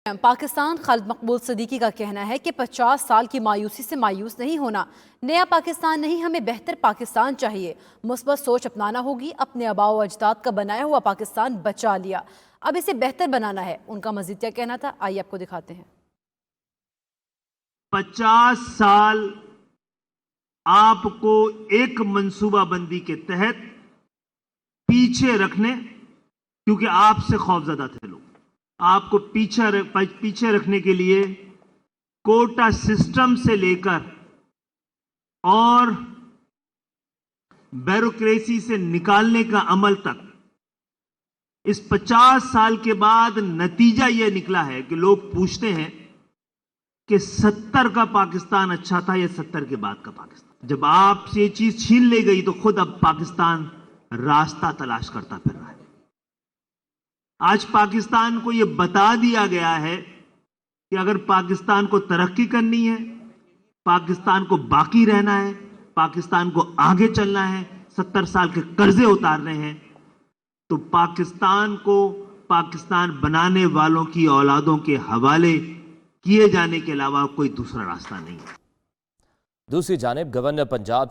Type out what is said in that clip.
پاکستان خالد مقبول صدیقی کا کہنا ہے کہ 50 سال کی مایوسی سے مایوس نہیں ہونا، نیا پاکستان نہیں ہمیں بہتر پاکستان چاہیے، مثبت سوچ اپنانا ہوگی، اپنے آباء و اجداد کا بنایا ہوا پاکستان بچا لیا، اب اسے بہتر بنانا ہے۔ ان کا مزید کیا کہنا تھا، آئیے آپ کو دکھاتے ہیں۔ 50 سال آپ کو ایک منصوبہ بندی کے تحت پیچھے رکھنے، کیونکہ آپ سے خوفزدہ تھے لوگ، آپ کو پیچھے رکھنے کے لیے کوٹا سسٹم سے لے کر اور بیوروکریسی سے نکالنے کا عمل تک اس 50 سال کے بعد نتیجہ یہ نکلا ہے کہ لوگ پوچھتے ہیں کہ 70 کا پاکستان اچھا تھا یا 70 کے بعد کا پاکستان۔ جب آپ سے یہ چیز چھین لے گئی تو خود اب پاکستان راستہ تلاش کرتا پھر رہا ہے۔ آج پاکستان کو یہ بتا دیا گیا ہے کہ اگر پاکستان کو ترقی کرنی ہے، پاکستان کو باقی رہنا ہے، پاکستان کو آگے چلنا ہے، 70 سال کے قرضے اتارنے ہیں، تو پاکستان کو پاکستان بنانے والوں کی اولادوں کے حوالے کیے جانے کے علاوہ کوئی دوسرا راستہ نہیں ہے۔ دوسری جانب گورنر پنجاب